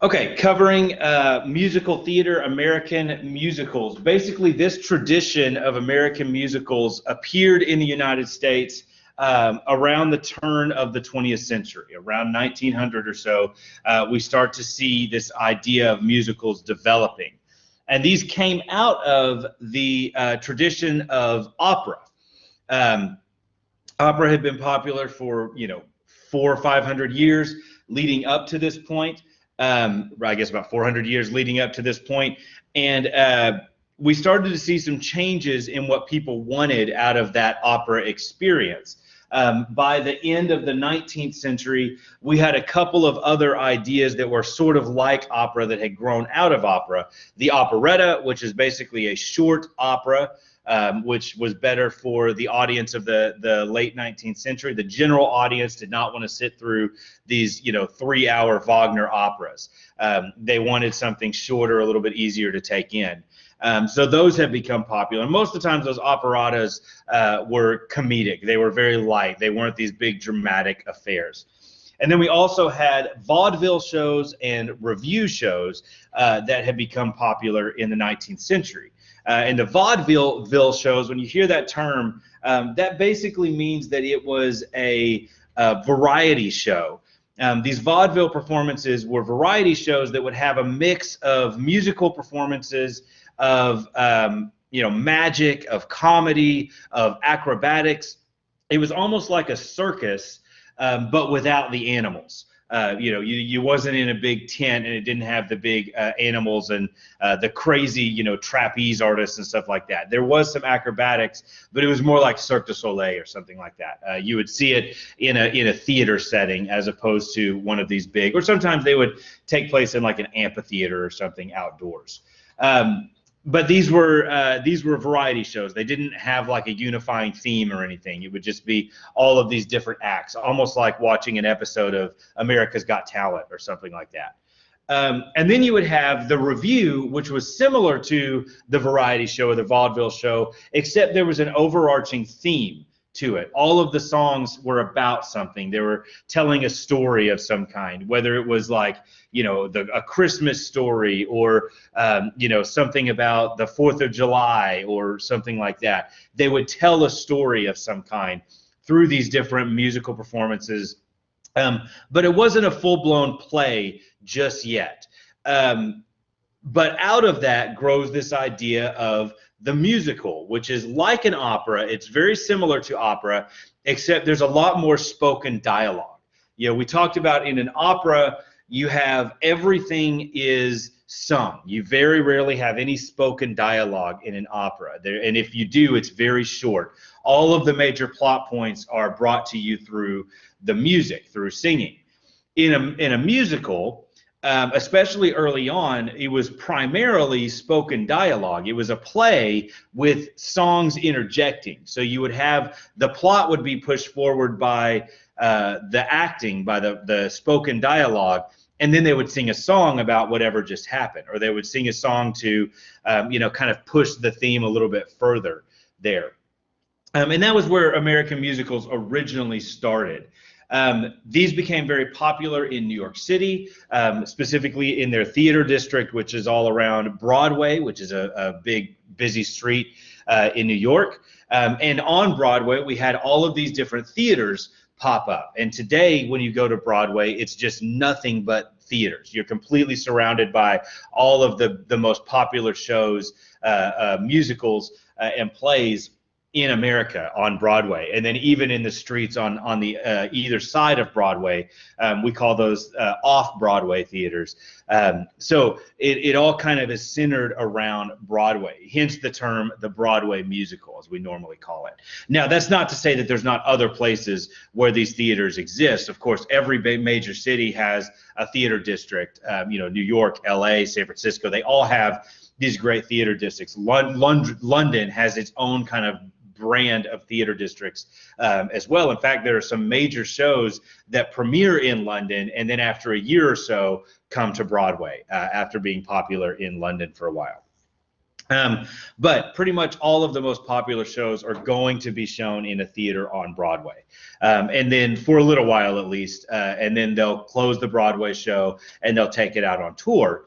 Okay, covering musical theater, American musicals. Basically, this tradition of American musicals appeared in the United States around the turn of the 20th century, around 1900 or so. We start to see this idea of musicals developing. And these came out of the tradition of opera. Um, Opera had been popular for, 400 or 500 years leading up to this point. I guess about 400 years leading up to this point. And we started to see some changes in what people wanted out of that opera experience. By the end of the 19th century, we had a couple of other ideas that were sort of like opera that had grown out of opera. The operetta, which is basically a short opera, which was better for the audience of the late 19th century. The general audience did not want to sit through these 3-hour Wagner operas. They wanted something shorter, a little bit easier to take in. So those have become popular. And most of the times those operettas were comedic. They were very light. They weren't these big dramatic affairs. And then we also had vaudeville shows and revue shows that had become popular in the 19th century. And the vaudeville shows, when you hear that term, that basically means that it was a variety show. These vaudeville performances were variety shows that would have a mix of musical performances, of magic, of comedy, of acrobatics. It was almost like a circus, but without the animals. You wasn't in a big tent, and it didn't have the big animals and the crazy, trapeze artists and stuff like that. There was some acrobatics, but it was more like Cirque du Soleil or something like that. You would see it in a theater setting as opposed to one of these big, or sometimes they would take place in like an amphitheater or something outdoors. But these were variety shows. They didn't have like a unifying theme or anything. It would just be all of these different acts, almost like watching an episode of America's Got Talent or something like that. And then you would have the revue, which was similar to the variety show or the vaudeville show, except there was an overarching theme to it. All of the songs were about something. They were telling a story of some kind, whether it was like, a Christmas story or, something about the 4th of July or something like that. They would tell a story of some kind through these different musical performances. But it wasn't a full-blown play just yet. But out of that grows this idea of the musical, which is like an opera. It's very similar to opera, except there's a lot more spoken dialogue. We talked about in an opera, you have everything is sung. You very rarely have any spoken dialogue in an opera. And if you do, it's very short. All of the major plot points are brought to you through the music, through singing. In a musical, especially early on, it was primarily spoken dialogue. It was a play with songs interjecting. So you would have, the plot would be pushed forward by the acting, by the spoken dialogue, and then they would sing a song about whatever just happened, or they would sing a song to, kind of push the theme a little bit further there. And that was where American musicals originally started. These became very popular in New York City, specifically in their theater district, which is all around Broadway, which is a big, busy street in New York. And on Broadway, we had all of these different theaters pop up. And today, when you go to Broadway, it's just nothing but theaters. You're completely surrounded by all of the most popular shows, musicals, and plays in America on Broadway. And then even in the streets on the either side of Broadway, we call those off-Broadway theaters. So it all kind of is centered around Broadway, hence the term the Broadway musical, as we normally call it. Now, that's not to say that there's not other places where these theaters exist. Of course, every major city has a theater district. New York, LA, San Francisco, they all have these great theater districts. London has its own kind of brand of theater districts as well. In fact, there are some major shows that premiere in London and then after a year or so come to Broadway after being popular in London for a while. But pretty much all of the most popular shows are going to be shown in a theater on Broadway. And then for a little while at least, and then they'll close the Broadway show and they'll take it out on tour.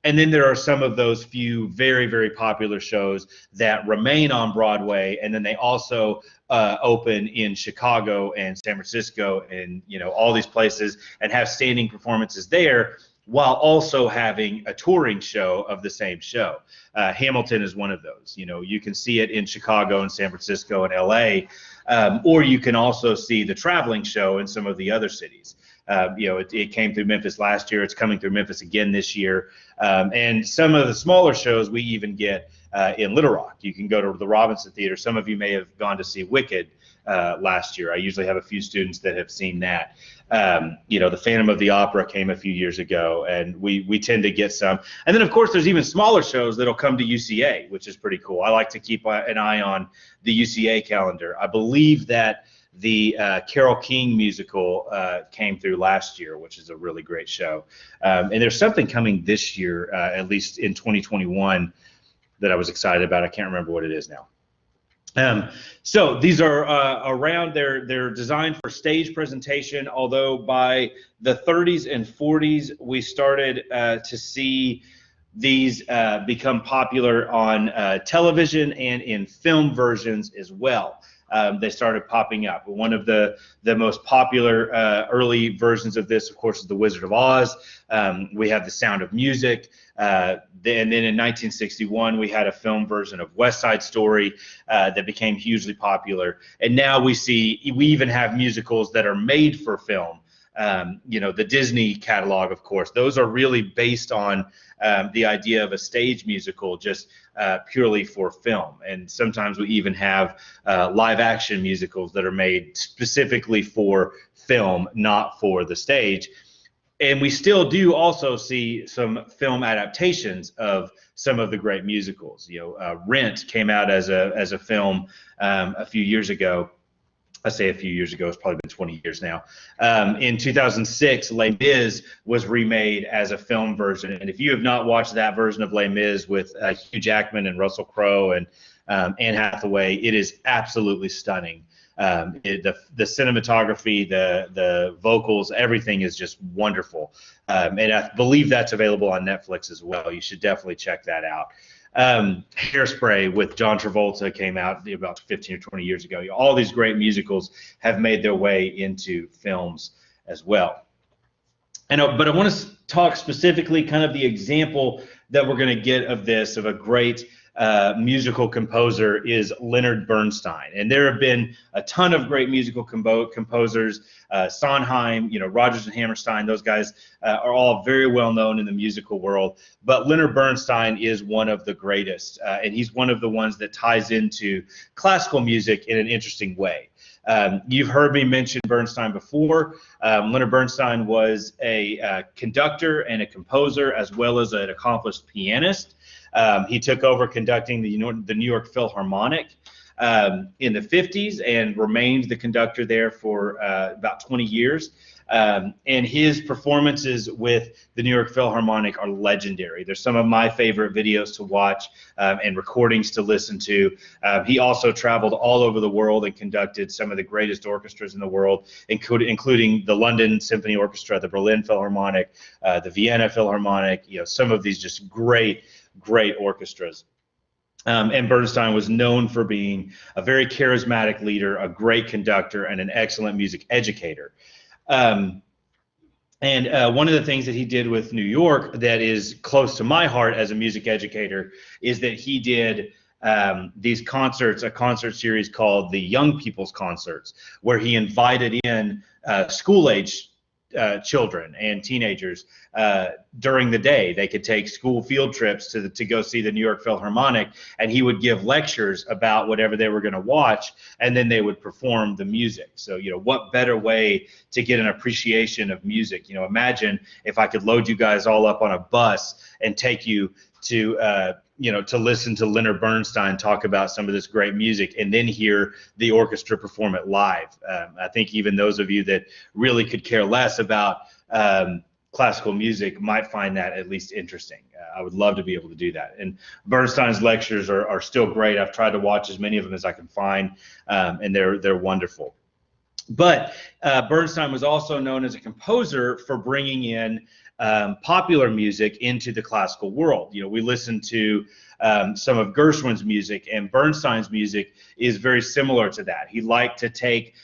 And then there are some of those few very, very popular shows that remain on Broadway, and then they also open in Chicago and San Francisco and, you know, all these places and have standing performances there, while also having a touring show of the same show. Hamilton is one of those. You know, you can see it in Chicago and San Francisco and LA, or you can also see the traveling show in some of the other cities. You know, it came through Memphis last year. It's coming through Memphis again this year. And some of the smaller shows we even get in Little Rock. You can go to the Robinson Theater. Some of you may have gone to see Wicked last year. I usually have a few students that have seen that. You know, the Phantom of the Opera came a few years ago, and we tend to get some. And then, of course, there's even smaller shows that'll come to UCA, which is pretty cool. I like to keep an eye on the UCA calendar. I believe that the Carole King musical came through last year, which is a really great show. And there's something coming this year, at least in 2021, that I was excited about. I can't remember what it is now. So these are around, they're designed for stage presentation, although by the 30s and 40s, we started to see these become popular on television and in film versions as well. They started popping up. One of the most popular early versions of this, of course, is The Wizard of Oz. We have The Sound of Music. And then in 1961, we had a film version of West Side Story that became hugely popular. And now we even have musicals that are made for film. You know, the Disney catalog, of course, those are really based on the idea of a stage musical just purely for film. And sometimes we even have live action musicals that are made specifically for film, not for the stage. And we still do also see some film adaptations of some of the great musicals. You know, Rent came out as a film a few years ago. I say a few years ago, it's probably been 20 years now. In 2006, Les Mis was remade as a film version. And if you have not watched that version of Les Mis with Hugh Jackman and Russell Crowe and Anne Hathaway, it is absolutely stunning. The cinematography, the vocals, everything is just wonderful. And I believe that's available on Netflix as well. You should definitely check that out. Hairspray with John Travolta came out about 15 or 20 years ago. All these great musicals have made their way into films as well. But I want to talk specifically kind of the example that we're going to get of this, of a great musical composer, is Leonard Bernstein. And there have been a ton of great musical composers. Sondheim, you know, Rodgers and Hammerstein, those guys are all very well known in the musical world. But Leonard Bernstein is one of the greatest, and he's one of the ones that ties into classical music in an interesting way. You've heard me mention Bernstein before. Leonard Bernstein was a conductor and a composer, as well as an accomplished pianist. He took over conducting the New York Philharmonic in the 50s and remained the conductor there for about 20 years. And his performances with the New York Philharmonic are legendary. They're some of my favorite videos to watch and recordings to listen to. He also traveled all over the world and conducted some of the greatest orchestras in the world, including the London Symphony Orchestra, the Berlin Philharmonic, the Vienna Philharmonic, you know, some of these just great orchestras. And Bernstein was known for being a very charismatic leader, a great conductor, and an excellent music educator. And one of the things that he did with New York that is close to my heart as a music educator is that he did these concerts, a concert series called the Young People's Concerts, where he invited in school-age children and teenagers during the day. They could take school field trips to go see the New York Philharmonic, and he would give lectures about whatever they were going to watch, and then they would perform the music. So, you know, what better way to get an appreciation of music? You know, imagine if I could load you guys all up on a bus and take you to to listen to Leonard Bernstein talk about some of this great music, and then hear the orchestra perform it live. I think even those of you that really could care less about classical music might find that at least interesting. I would love to be able to do that. And Bernstein's lectures are still great. I've tried to watch as many of them as I can find, and they're wonderful. But Bernstein was also known as a composer for bringing in popular music into the classical world. You know, we listen to some of Gershwin's music, and Bernstein's music is very similar to that. He liked to take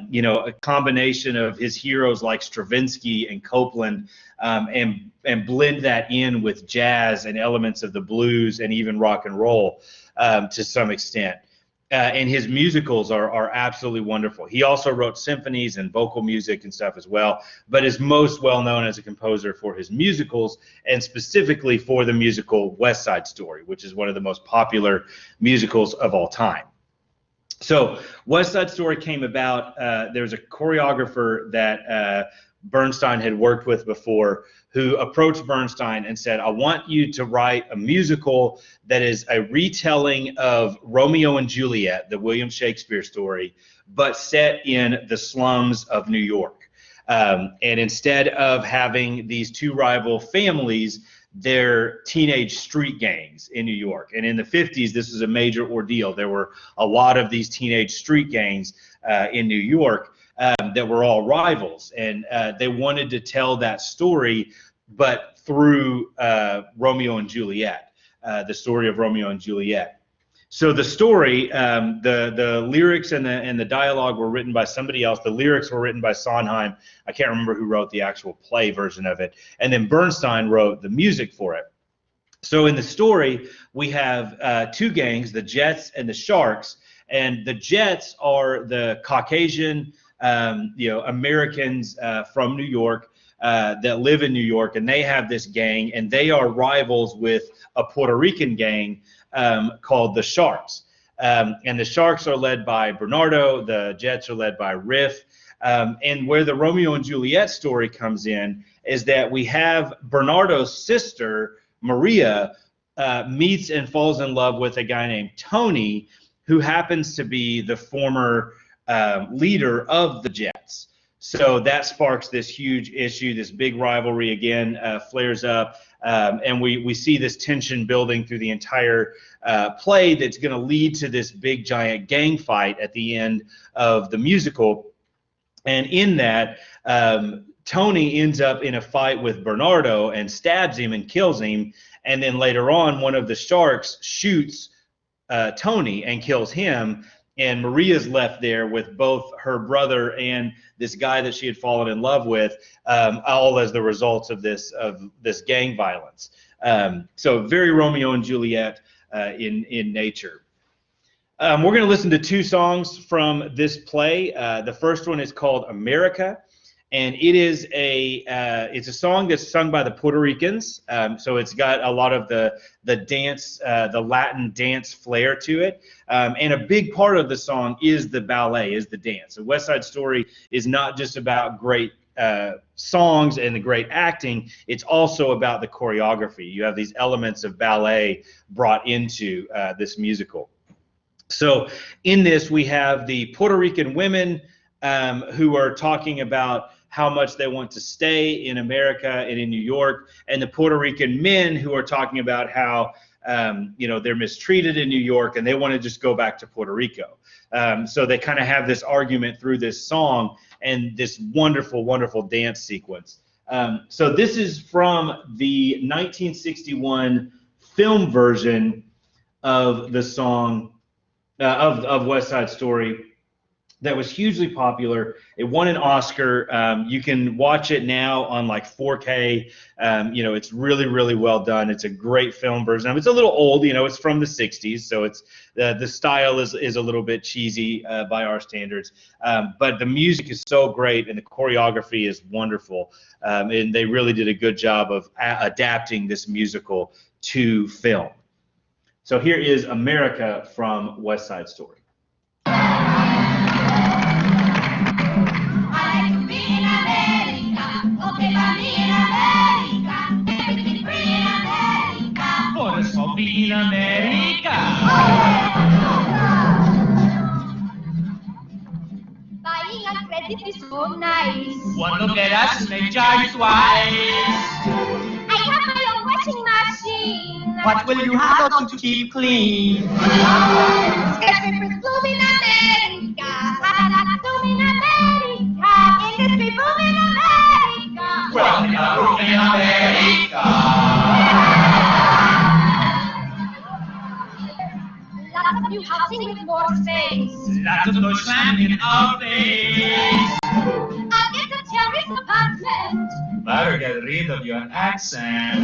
you know, a combination of his heroes like Stravinsky and Copland, and blend that in with jazz and elements of the blues and even rock and roll to some extent. And his musicals are absolutely wonderful. He also wrote symphonies and vocal music and stuff as well, but is most well known as a composer for his musicals, and specifically for the musical West Side Story, which is one of the most popular musicals of all time. So West Side Story came about, there's a choreographer that Bernstein had worked with before who approached Bernstein and said, I want you to write a musical that is a retelling of Romeo and Juliet, the William Shakespeare story, but set in the slums of New York. And instead of having these two rival families, they're teenage street gangs in New York. And in the 50s, this was a major ordeal. There were a lot of these teenage street gangs in New York that were all rivals. And they wanted to tell that story, but through Romeo and Juliet, the story of Romeo and Juliet. So the story, the lyrics and the dialogue were written by somebody else. The lyrics were written by Sondheim. I can't remember who wrote the actual play version of it. And then Bernstein wrote the music for it. So in the story, we have two gangs, the Jets and the Sharks. And the Jets are the Caucasian, you know, Americans from New York that live in New York, and they have this gang, and they are rivals with a Puerto Rican gang called the Sharks. And the Sharks are led by Bernardo, the Jets are led by Riff. And where the Romeo and Juliet story comes in is that we have Bernardo's sister, Maria, meets and falls in love with a guy named Tony, who happens to be the former leader of the Jets. So that sparks this huge issue, this big rivalry again flares up, and we see this tension building through the entire play that's going to lead to this big giant gang fight at the end of the musical. And in that, Tony ends up in a fight with Bernardo and stabs him and kills him, and then later on one of the Sharks shoots Tony and kills him. And Maria's left there with both her brother and this guy that she had fallen in love with, all as the results of this gang violence. So very Romeo and Juliet in nature. We're going to listen to two songs from this play. The first one is called America, and it is it's a song that's sung by the Puerto Ricans. So it's got a lot of the dance, the Latin dance flair to it. And a big part of the song is the ballet, is the dance. So West Side Story is not just about great songs and the great acting, it's also about the choreography. You have these elements of ballet brought into this musical. So in this, we have the Puerto Rican women who are talking about how much they want to stay in America and in New York, and the Puerto Rican men who are talking about how you know, they're mistreated in New York and they want to just go back to Puerto Rico. So they kind of have this argument through this song and this wonderful, wonderful dance sequence. So this is from the 1961 film version of the song of West Side Story that was hugely popular. It won an Oscar. You can watch it now on like 4K. You know, it's really, really well done. It's a great film version. It's a little old, you know, it's from the 60s, so it's the style is a little bit cheesy by our standards. But the music is so great and the choreography is wonderful. And they really did a good job of adapting this musical to film. So here is America from West Side Story. In America. Vai a credit so nice. One look at us may charge twice. I have my own washing machine. What will you have to keep clean? Skyscrapers bloom in America. Cadillacs bloom in America. Industry boom in America. Well, in America. Lots of new housing with more space. Lots of Deutschland in our face. I'll get a terrace apartment. Better get rid of your accent.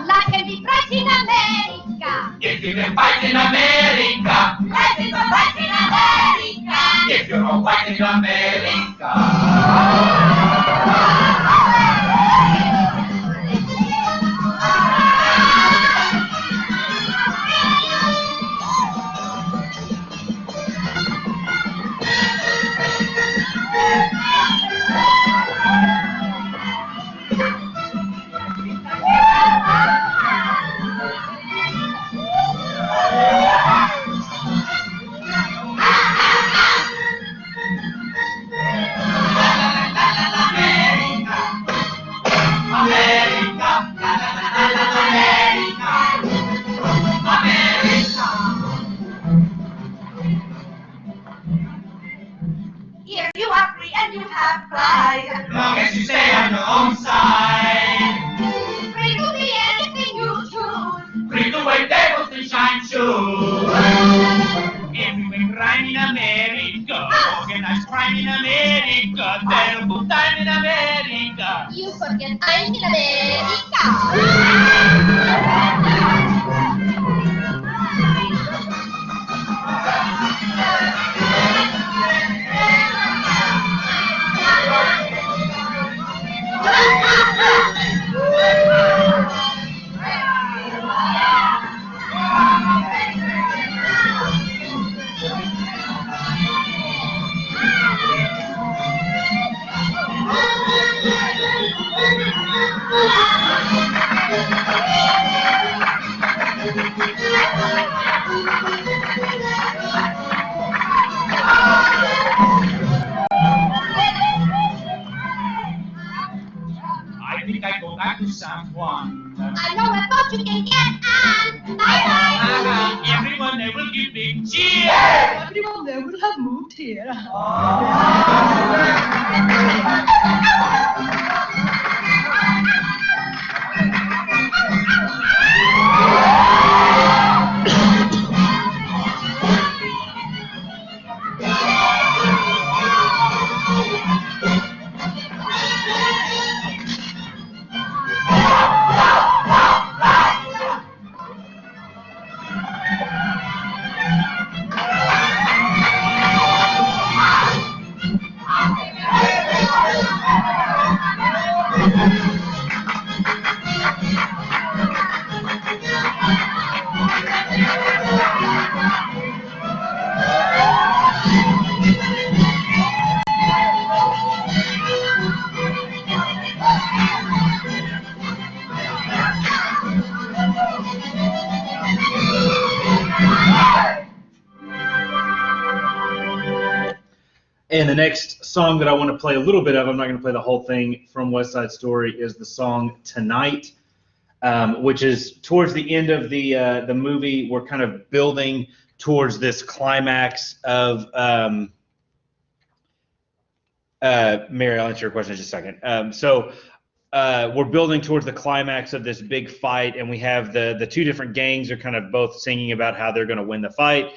Life can be bright in America. If you can fight in America. Life is a bright in America. If you're a white in America. Here you are free and you have pride. Long as you stay on your own side. Free to be anything you choose. Free to wear tables and shine shoes. Everywhere crime in America. Organized crime in America. Terrible time in America. You forget I'm in America. I think I go back to San Juan. I know a boat you can get on. Bye-bye. Everyone there will give big cheer. Everyone there will have moved here. And the next song that I want to play a little bit of, I'm not going to play the whole thing, from West Side Story, is the song Tonight, which is towards the end of the movie. We're kind of building towards this climax of Mary, I'll answer your question in just a second. So we're building towards the climax of this big fight, and we have the two different gangs are kind of both singing about how they're going to win the fight.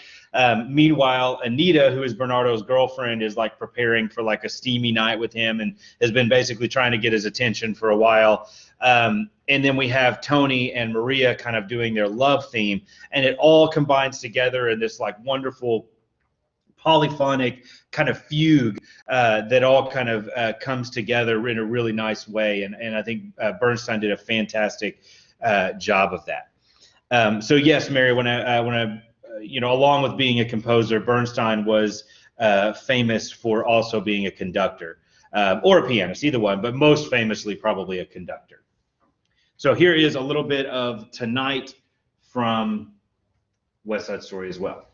Meanwhile, Anita, who is Bernardo's girlfriend, is like preparing for like a steamy night with him and has been basically trying to get his attention for a while. And then we have Tony and Maria kind of doing their love theme, and it all combines together in this like wonderful polyphonic kind of fugue that all kind of comes together in a really nice way. And I think Bernstein did a fantastic job of that. So yes, Mary, when I along with being a composer, Bernstein was famous for also being a conductor or a pianist, either one, but most famously probably a conductor. So here is a little bit of Tonight from West Side Story as well.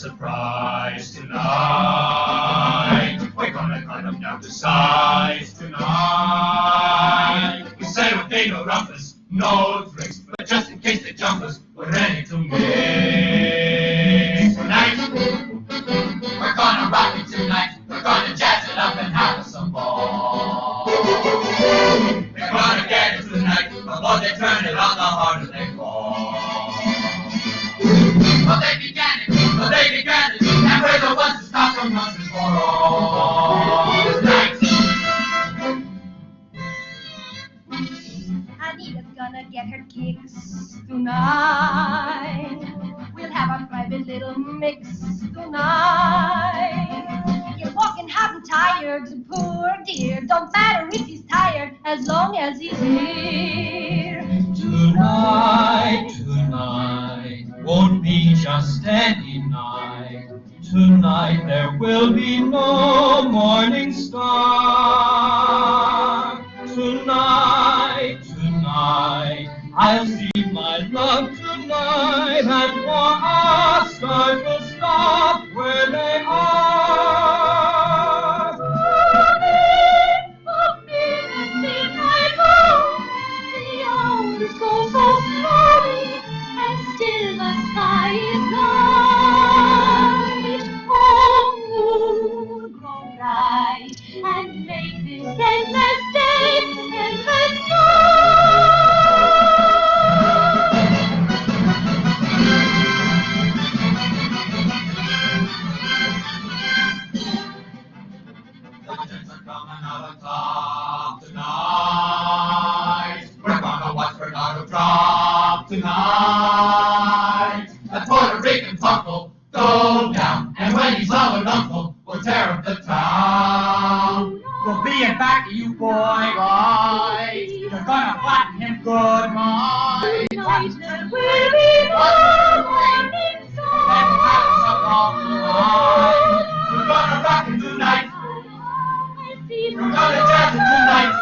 surprise tonight. We're gonna cut them down to size tonight. We say we'll take no rumpus, no drinks, but just in case they jump us, we're ready to mix. Tonight, we're gonna rock it tonight. We're gonna jazz it up and have some ball. They're gonna get it tonight. The more they turn it on, the harder they fall. Well, they began it, and we're the ones to stop them once and for all. Tonight. Anita's gonna get her kicks tonight. We'll have a private little mix tonight. You're walking hot and tired, poor dear. Don't matter if he's tired, as long as he's here. Tonight won't be just any night. Tonight there will be no morning star. Tonight, I'll see my love tonight, and for our stars will stop where they are. The hours go so slowly, and still the sky is light. Oh, moon, grow bright, and make this endless day endless Tonight, that Puerto Rican punk will go down, and when he's all an uncle, we'll tear up the town. We'll be in back of you, boy, right? You're gonna flatten him good, right? Tonight there will be no morning And have some star. all tonight. We're gonna rock it tonight. We're gonna jazz it tonight.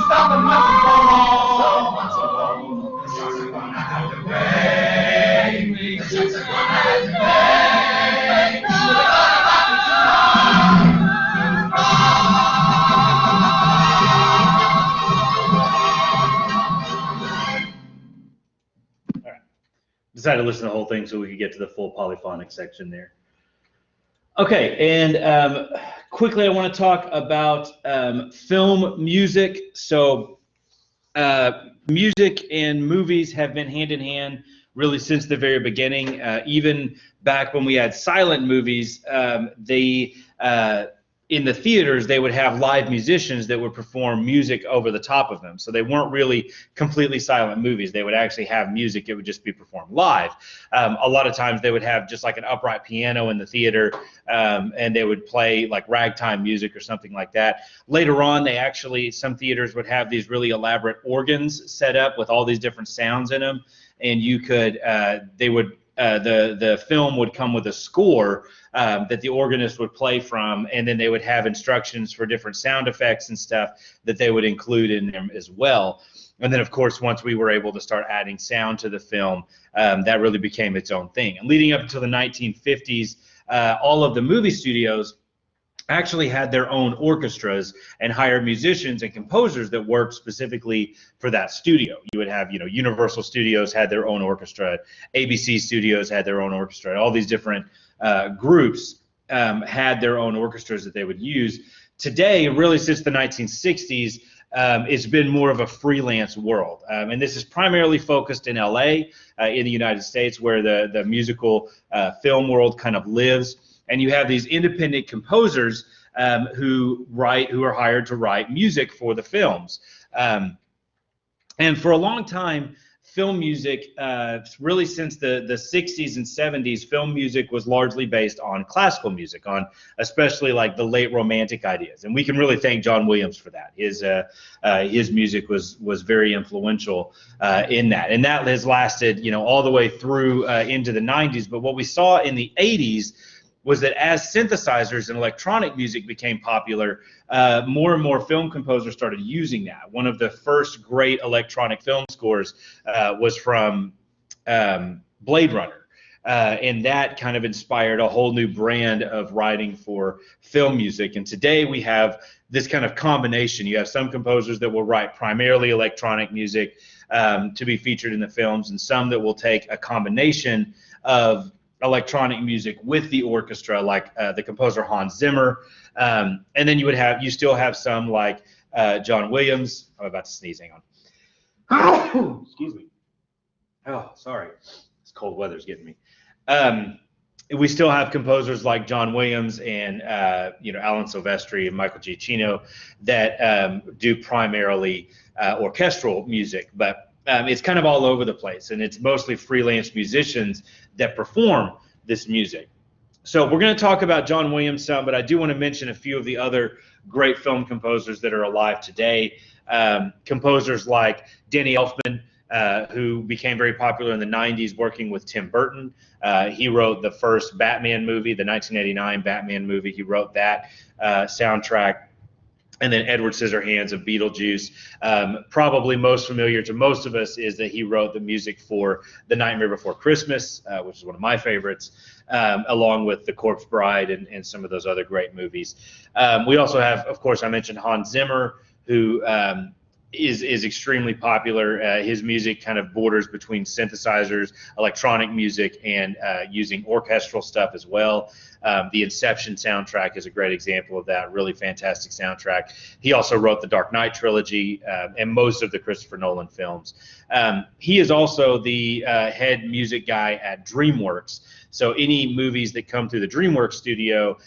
Stop the monkey for all. The sharks are gonna have to pay. The sharks are gonna have to pay. We're gonna rock it Decided to listen to the whole thing so we could get to the full polyphonic section there. Okay, and quickly I want to talk about film music. So music and movies have been hand in hand really since the very beginning. Even back when we had silent movies, in the theaters, they would have live musicians that would perform music over the top of them. So they weren't really completely silent movies. They would actually have music. It would just be performed live. A lot of times they would have just like an upright piano in the theater, and they would play like ragtime music or something like that. Later on, some theaters would have these really elaborate organs set up with all these different sounds in them, and you could, the film would come with a score that the organist would play from, and then they would have instructions for different sound effects and stuff that they would include in them as well. And then, of course, once we were able to start adding sound to the film, that really became its own thing. And leading up until the 1950s, all of the movie studios actually had their own orchestras and hired musicians and composers that worked specifically for that studio. You would have, Universal Studios had their own orchestra, ABC Studios had their own orchestra, all these different groups had their own orchestras that they would use. Today, really since the 1960s, it's been more of a freelance world. And this is primarily focused in LA, in the United States, where the musical film world kind of lives. And you have these independent composers who are hired to write music for the films. And for a long time, film music, really since the 60s and 70s, film music was largely based on classical music, on especially like the late romantic ideas. And we can really thank John Williams for that. His music was very influential in that. And that has lasted, all the way through into the 90s. But what we saw in the 80s was that as synthesizers and electronic music became popular, more and more film composers started using that. One of the first great electronic film scores was from Blade Runner. And that kind of inspired a whole new brand of writing for film music. And today we have this kind of combination. You have some composers that will write primarily electronic music to be featured in the films, and some that will take a combination of electronic music with the orchestra, like the composer Hans Zimmer, and then you still have some like John Williams. I'm about to sneeze. Hang on. Excuse me. Oh, sorry. This cold weather's getting me. We still have composers like John Williams and Alan Silvestri and Michael Giacchino that do primarily orchestral music, but it's kind of all over the place, and it's mostly freelance musicians that perform this music. So we're going to talk about John Williams some, but I do want to mention a few of the other great film composers that are alive today. Composers like Danny Elfman, who became very popular in the 90s working with Tim Burton. He wrote the first Batman movie, the 1989 Batman movie. He wrote that soundtrack. And then Edward Scissorhands of Beetlejuice. Probably most familiar to most of us is that he wrote the music for The Nightmare Before Christmas, which is one of my favorites, along with The Corpse Bride and some of those other great movies. We also have, of course, I mentioned Hans Zimmer, who is extremely popular. His music kind of borders between synthesizers, electronic music, and using orchestral stuff as well. The Inception soundtrack is a great example of that, really fantastic soundtrack. He also wrote the Dark Knight trilogy and most of the Christopher Nolan films. He is also the head music guy at DreamWorks. So any movies that come through the DreamWorks studio,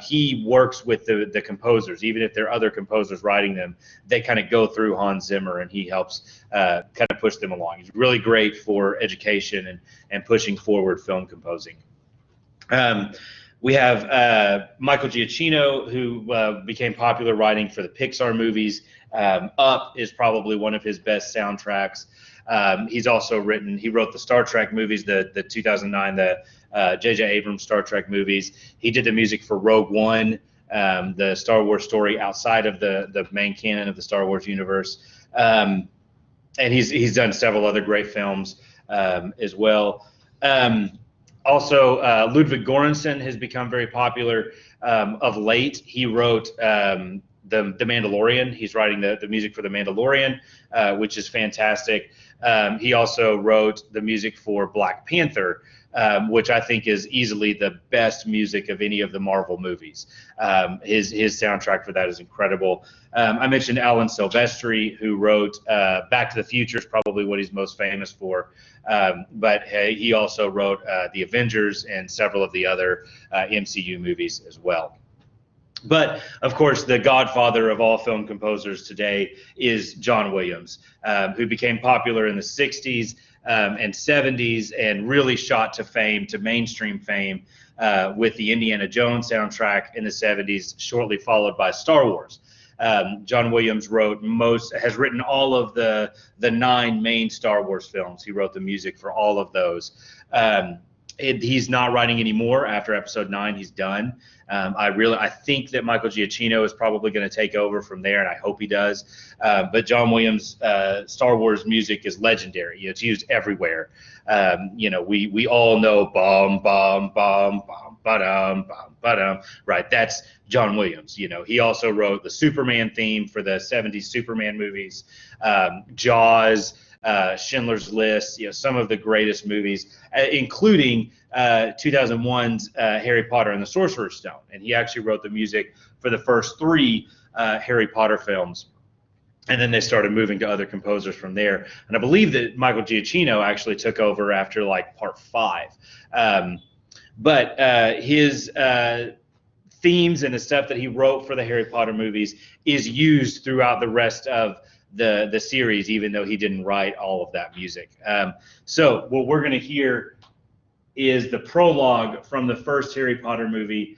he works with the composers. Even if there are other composers writing them, they kind of go through Hans Zimmer, and he helps kind of push them along. He's really great for education and pushing forward film composing. We have Michael Giacchino, who became popular writing for the Pixar movies. Up is probably one of his best soundtracks. He wrote the Star Trek movies, the 2009, the J.J. Abrams Star Trek movies. He did the music for Rogue One, the Star Wars story outside of the main canon of the Star Wars universe. And he's done several other great films as well. Also, Ludwig Göransson has become very popular of late. He wrote the Mandalorian. He's writing the music for The Mandalorian, which is fantastic. He also wrote the music for Black Panther, which I think is easily the best music of any of the Marvel movies. His soundtrack for that is incredible. I mentioned Alan Silvestri, who wrote Back to the Future is probably what he's most famous for. But he also wrote The Avengers and several of the other MCU movies as well. But, of course, the godfather of all film composers today is John Williams, who became popular in the 60s and 70s and really shot to fame, to mainstream fame, with the Indiana Jones soundtrack in the 70s, shortly followed by Star Wars. John Williams has written all of the 9 main Star Wars films. He wrote the music for all of those. He's not writing anymore after Episode 9. He's done. I think that Michael Giacchino is probably going to take over from there, and I hope he does. But John Williams' Star Wars music is legendary. It's used everywhere. We all know bum bum bum bum ba-dum bum ba-dum. Right, that's John Williams. He also wrote the Superman theme for the 70s Superman movies, Jaws, Schindler's List, some of the greatest movies, including 2001's Harry Potter and the Sorcerer's Stone. And he actually wrote the music for the first 3 Harry Potter films. And then they started moving to other composers from there. And I believe that Michael Giacchino actually took over after part 5. But his themes and the stuff that he wrote for the Harry Potter movies is used throughout the rest of the series, even though he didn't write all of that music. So what we're going to hear is the prologue from the first Harry Potter movie.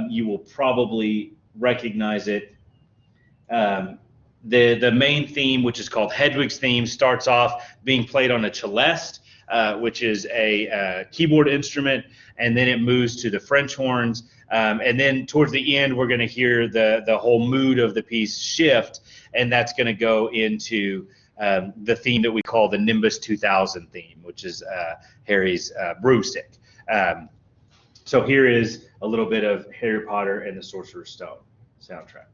You will probably recognize it. The main theme, which is called Hedwig's theme, starts off being played on a celeste, which is a keyboard instrument, and then it moves to the French horns, and then towards the end we're going to hear the whole mood of the piece shift, and that's going to go into the theme that we call the Nimbus 2000 theme, which is Harry's broomstick. So here is a little bit of Harry Potter and the Sorcerer's Stone soundtrack.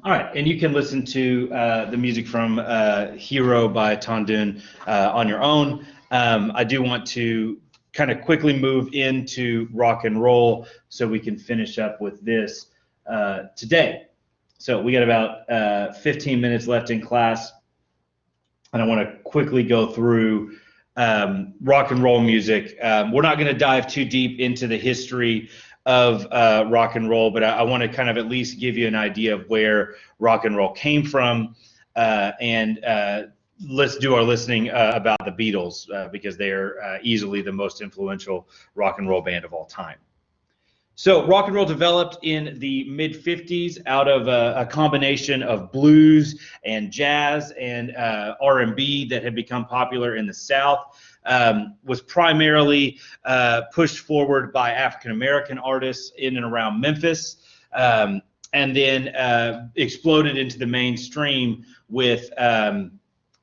All right, and you can listen to the music from Hero by Tan Dun on your own. I do want to kind of quickly move into rock and roll so we can finish up with this today. So we got about 15 minutes left in class, and I want to quickly go through rock and roll music. We're not going to dive too deep into the history of rock and roll, but I want to kind of at least give you an idea of where rock and roll came from, and let's do our listening about the Beatles because they're easily the most influential rock and roll band of all time. So rock and roll developed in the mid-50s out of a combination of blues and jazz and R&B that had become popular in the South. Was primarily pushed forward by African-American artists in and around Memphis, and then exploded into the mainstream with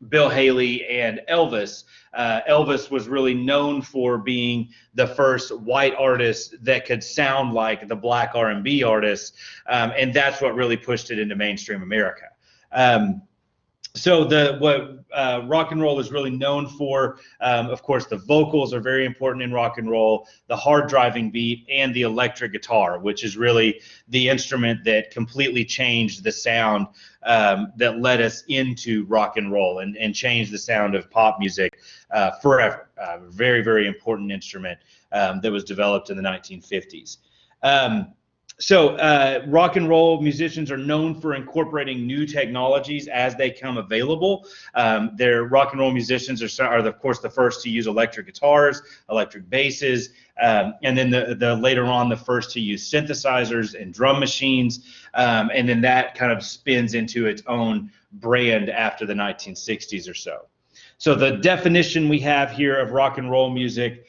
Bill Haley and Elvis. Elvis was really known for being the first white artist that could sound like the black R&B artists, and that's what really pushed it into mainstream America. So what rock and roll is really known for, of course, the vocals are very important in rock and roll, the hard driving beat, and the electric guitar, which is really the instrument that completely changed the sound that led us into rock and roll and changed the sound of pop music forever. Very, very important instrument that was developed in the 1950s. Rock and roll musicians are known for incorporating new technologies as they come available. Their rock and roll musicians are of course, the first to use electric guitars, electric basses, and then the later on the first to use synthesizers and drum machines, and then that kind of spins into its own brand after the 1960s or so. So the definition we have here of rock and roll music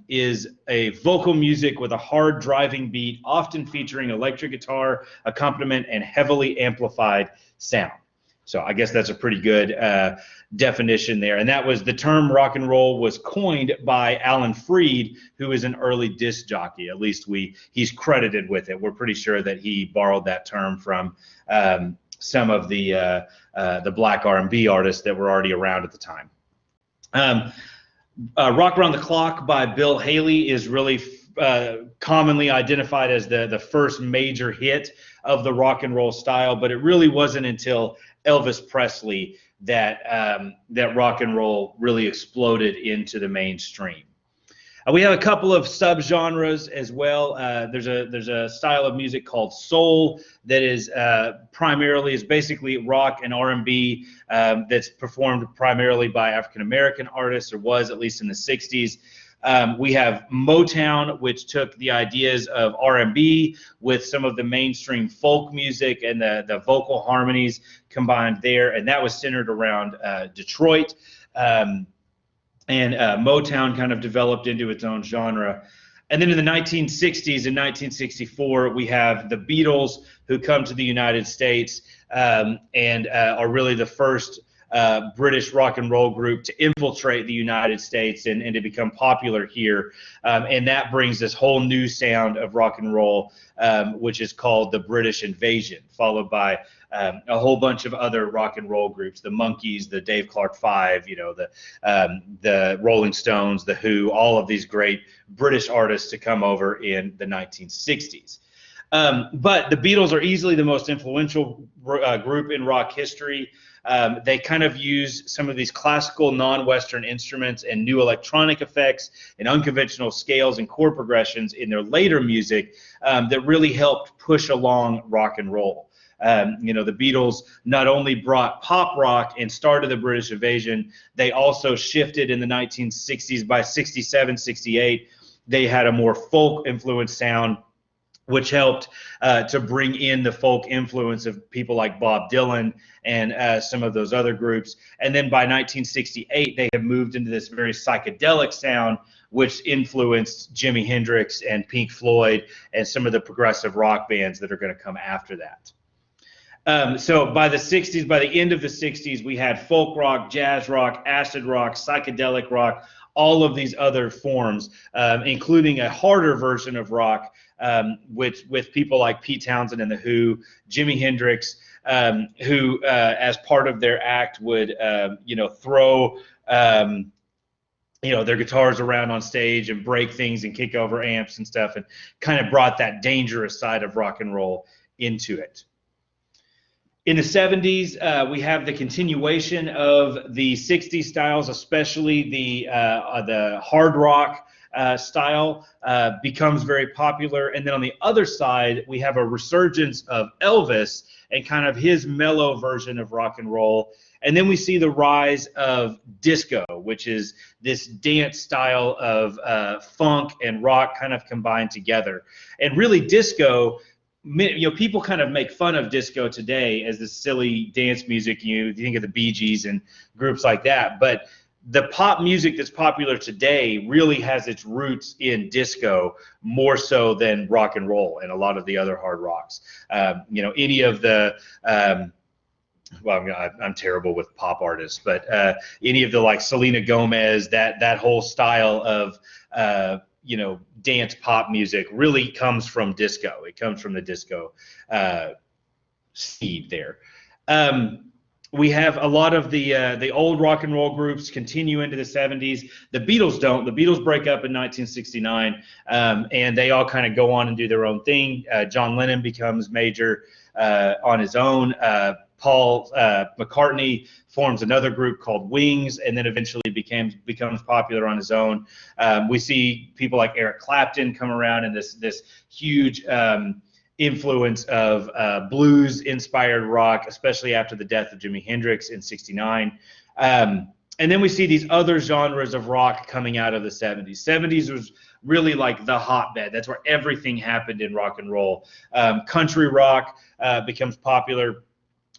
is a vocal music with a hard driving beat, often featuring electric guitar accompaniment and heavily amplified sound. So I guess that's a pretty good definition there. And that was the term rock and roll was coined by Alan Freed, who is an early disc jockey. At least he's credited with it. We're pretty sure that he borrowed that term from some of the black R&B artists that were already around at the time. Rock Around the Clock by Bill Haley is really commonly identified as the first major hit of the rock and roll style, but it really wasn't until Elvis Presley that rock and roll really exploded into the mainstream. We have a couple of subgenres as well. There's a style of music called soul that is basically rock and R&B that's performed primarily by African American artists, or was at least in the 60s. We have Motown, which took the ideas of R&B with some of the mainstream folk music and the vocal harmonies combined there, and that was centered around Detroit. And Motown kind of developed into its own genre. And then in the 1960s, in 1964, we have the Beatles, who come to the United States and are really the first British rock and roll group to infiltrate the United States and to become popular here. And that brings this whole new sound of rock and roll, which is called the British Invasion, followed by a whole bunch of other rock and roll groups, the Monkees, the Dave Clark Five, the Rolling Stones, the Who, all of these great British artists to come over in the 1960s. But the Beatles are easily the most influential group in rock history. They kind of use some of these classical non-Western instruments and new electronic effects and unconventional scales and chord progressions in their later music that really helped push along rock and roll. The Beatles not only brought pop rock and started the British Invasion, they also shifted in the 1960s. By 67, 68, they had a more folk influenced sound, which helped to bring in the folk influence of people like Bob Dylan and some of those other groups. And then by 1968, they have moved into this very psychedelic sound, which influenced Jimi Hendrix and Pink Floyd and some of the progressive rock bands that are going to come after that. So by the 60s, by the end of the 60s, we had folk rock, jazz rock, acid rock, psychedelic rock, all of these other forms, including a harder version of rock, with people like Pete Townsend and the Who, Jimi Hendrix, who as part of their act would throw their guitars around on stage and break things and kick over amps and stuff, and kind of brought that dangerous side of rock and roll into it. In the 70s, we have the continuation of the 60s styles, especially the hard rock style becomes very popular. And then on the other side, we have a resurgence of Elvis and kind of his mellow version of rock and roll. And then we see the rise of disco, which is this dance style of funk and rock kind of combined together. And really disco, people kind of make fun of disco today as this silly dance music. You think of the Bee Gees and groups like that, but the pop music that's popular today really has its roots in disco more so than rock and roll and a lot of the other hard rocks. Any of the I'm terrible with pop artists, but any of the like Selena Gomez, that whole style of dance pop music really comes from disco. It comes from the disco seed there. We have a lot of the old rock and roll groups continue into the 70s. The Beatles don't. The Beatles break up in 1969, and they all kind of go on and do their own thing. John Lennon becomes major on his own. Paul McCartney forms another group called Wings, and then eventually becomes popular on his own. We see people like Eric Clapton come around, and this huge influence of blues-inspired rock, especially after the death of Jimi Hendrix in '69. And then we see these other genres of rock coming out of the 70s. 70s was really like the hotbed. That's where everything happened in rock and roll. Country rock becomes popular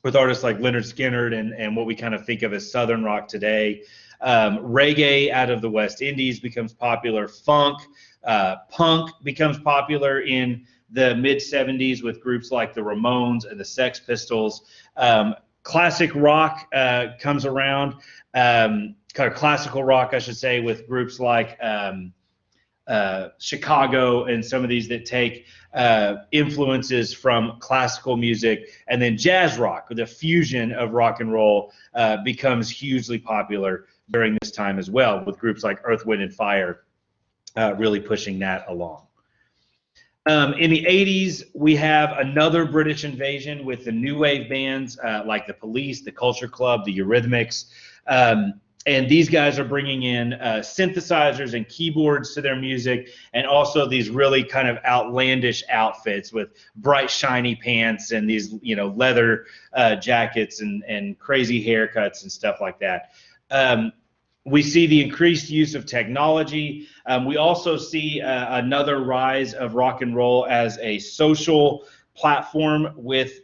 with artists like Lynyrd Skynyrd and what we kind of think of as Southern rock today. Reggae out of the West Indies becomes popular. Funk, punk becomes popular in the mid-70s with groups like the Ramones and the Sex Pistols. Classic rock comes around, kind of classical rock, I should say, with groups like Chicago and some of these that take influences from classical music. And then jazz rock, the fusion of rock and roll, becomes hugely popular during this time as well, with groups like Earth, Wind, and Fire really pushing that along. In the 80s, we have another British invasion with the new wave bands like the Police, the Culture Club, the Eurythmics. And these guys are bringing in synthesizers and keyboards to their music, and also these really kind of outlandish outfits with bright, shiny pants and these, leather jackets and crazy haircuts and stuff like that. We see the increased use of technology. We also see another rise of rock and roll as a social platform with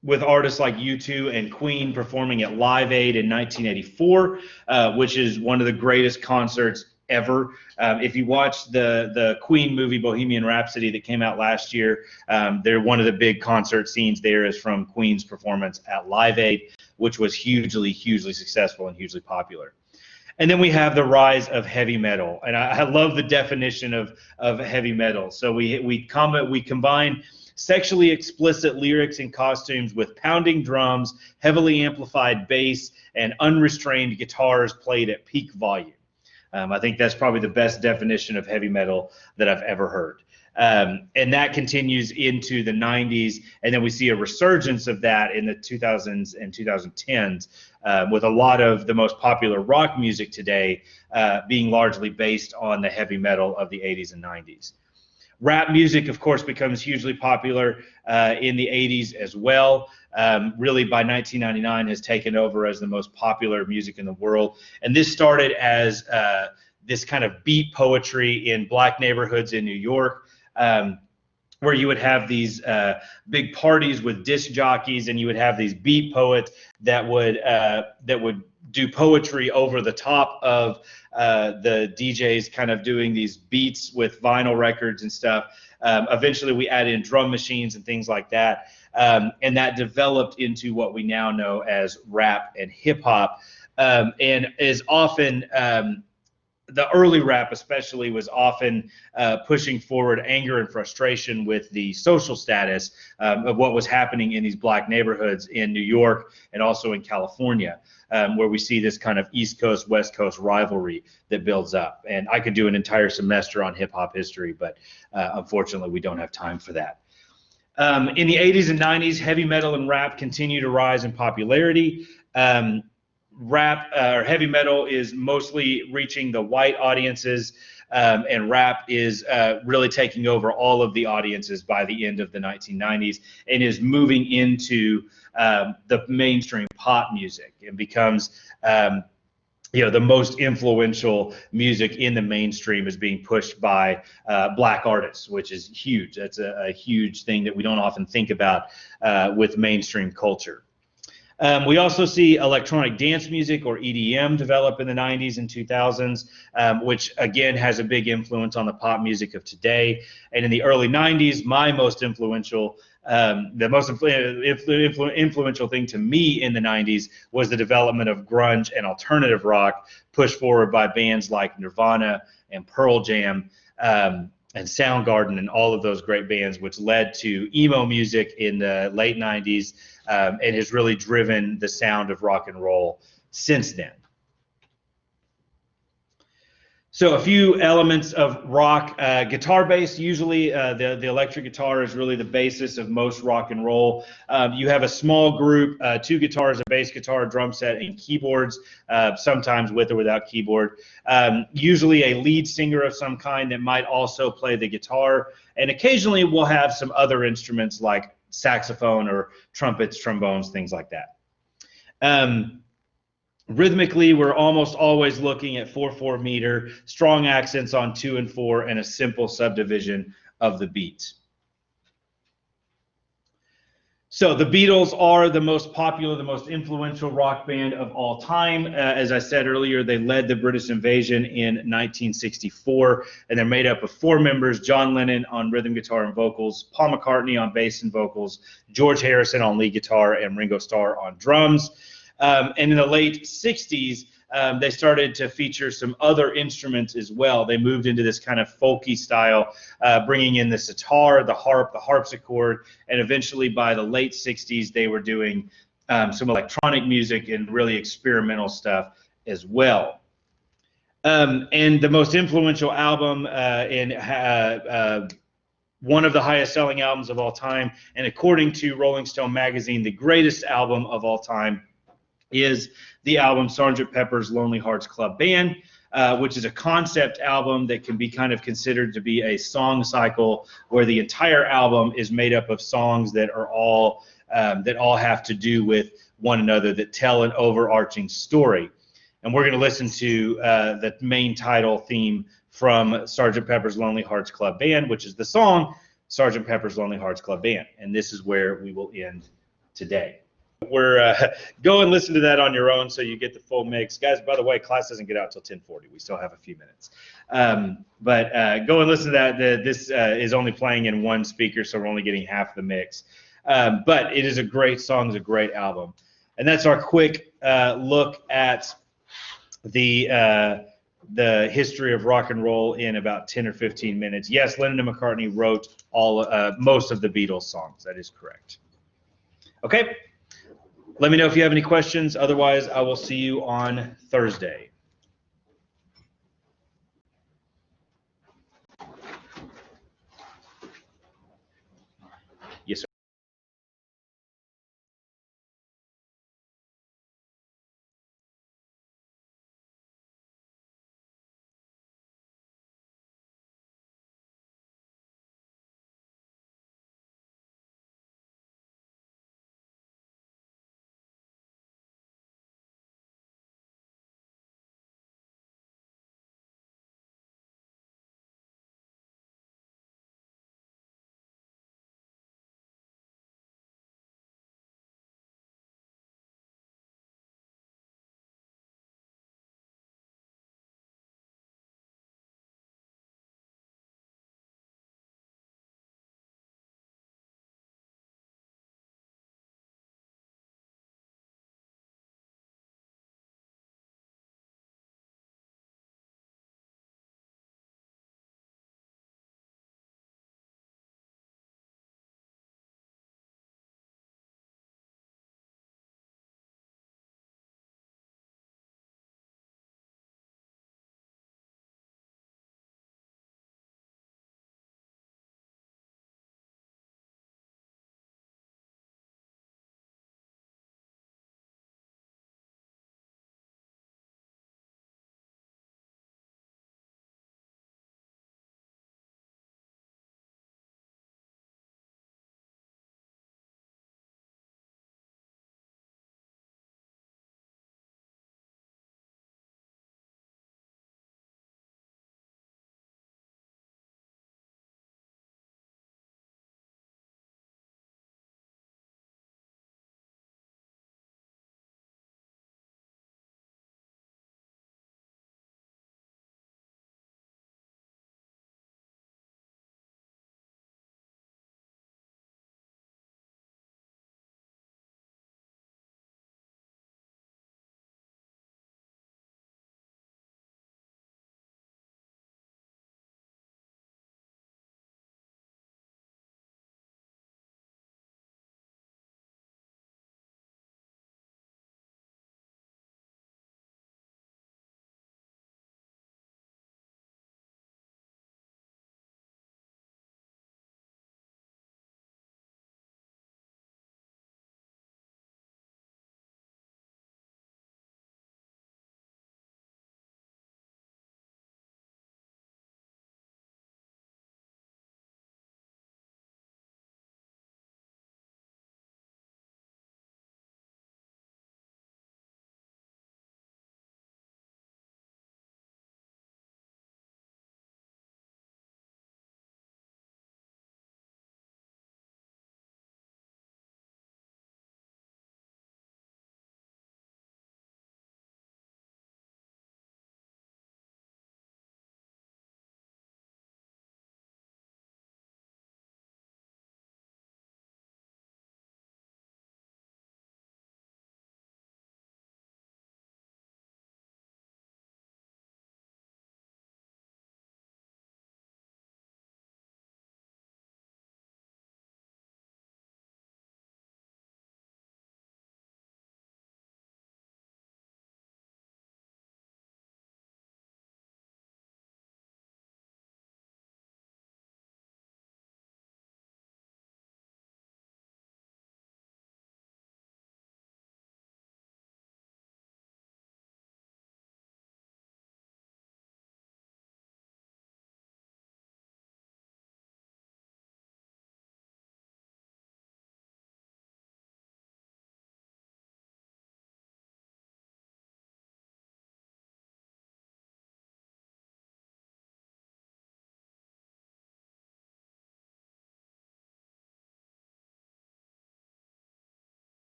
with artists like U2 and Queen performing at Live Aid in 1984, which is one of the greatest concerts ever. If you watch the Queen movie Bohemian Rhapsody that came out last year, one of the big concert scenes there is from Queen's performance at Live Aid, which was hugely successful and hugely popular. And then we have the rise of heavy metal, and I love the definition of heavy metal. So we combine sexually explicit lyrics and costumes with pounding drums, heavily amplified bass, and unrestrained guitars played at peak volume. I think that's probably the best definition of heavy metal that I've ever heard. And that continues into the 90s, and then we see a resurgence of that in the 2000s and 2010s, with a lot of the most popular rock music today being largely based on the heavy metal of the 80s and 90s. Rap music, of course, becomes hugely popular in the 80s as well. Really, by 1999, has taken over as the most popular music in the world. And this started as this kind of beat poetry in black neighborhoods in New York, where you would have these big parties with disc jockeys, and you would have these beat poets that would do poetry over the top of the DJs kind of doing these beats with vinyl records and stuff. Eventually we added in drum machines and things like that. And that developed into what we now know as rap and hip hop. And is often, the early rap especially was often pushing forward anger and frustration with the social status of what was happening in these black neighborhoods in New York and also in California, where we see this kind of East Coast, West Coast rivalry that builds up. And I could do an entire semester on hip hop history, but unfortunately we don't have time for that. In the 80s and 90s, heavy metal and rap continue to rise in popularity. Rap or heavy metal is mostly reaching the white audiences, and rap is really taking over all of the audiences by the end of the 1990s, and is moving into the mainstream pop music, and becomes the most influential music in the mainstream is being pushed by black artists, which is huge. That's a huge thing that we don't often think about with mainstream culture. We also see electronic dance music, or EDM, develop in the 90s and 2000s, which again has a big influence on the pop music of today. And in the early 90s, the most influential thing to me in the 90s was the development of grunge and alternative rock, pushed forward by bands like Nirvana and Pearl Jam, and Soundgarden, and all of those great bands, which led to emo music in the late 90s, and has really driven the sound of rock and roll since then. So a few elements of rock, guitar bass. Usually the electric guitar is really the basis of most rock and roll. You have a small group, 2 guitars, a bass guitar, a drum set, and keyboards, sometimes with or without keyboard. Usually a lead singer of some kind that might also play the guitar. And occasionally we'll have some other instruments like saxophone or trumpets, trombones, things like that. Rhythmically, we're almost always looking at 4/4 meter, strong accents on 2 and 4, and a simple subdivision of the beats. So the Beatles are the most popular, the most influential rock band of all time. As I said earlier, they led the British invasion in 1964, and they're made up of 4 members: John Lennon on rhythm guitar and vocals, Paul McCartney on bass and vocals, George Harrison on lead guitar, and Ringo Starr on drums. And in the late 60s, they started to feature some other instruments as well. They moved into this kind of folky style, bringing in the sitar, the harp, the harpsichord, and eventually by the late 60s, they were doing some electronic music and really experimental stuff as well. And the most influential album one of the highest selling albums of all time, and according to Rolling Stone magazine, the greatest album of all time, is the album Sgt. Pepper's Lonely Hearts Club Band, which is a concept album that can be kind of considered to be a song cycle, where the entire album is made up of songs that are all have to do with one another, that tell an overarching story. And we're going to listen to the main title theme from Sgt. Pepper's Lonely Hearts Club Band, which is the song Sgt. Pepper's Lonely Hearts Club Band. And this is where we will end today. Go and listen to that on your own so you get the full mix. Guys, by the way, class doesn't get out till 10:40. We still have a few minutes. But go and listen to that. This is only playing in one speaker, so we're only getting half the mix. But it is a great song. It's a great album. And that's our quick look at the history of rock and roll in about 10 or 15 minutes. Yes, Lennon and McCartney wrote most of the Beatles songs. That is correct. Okay. Let me know if you have any questions. Otherwise, I will see you on Thursday.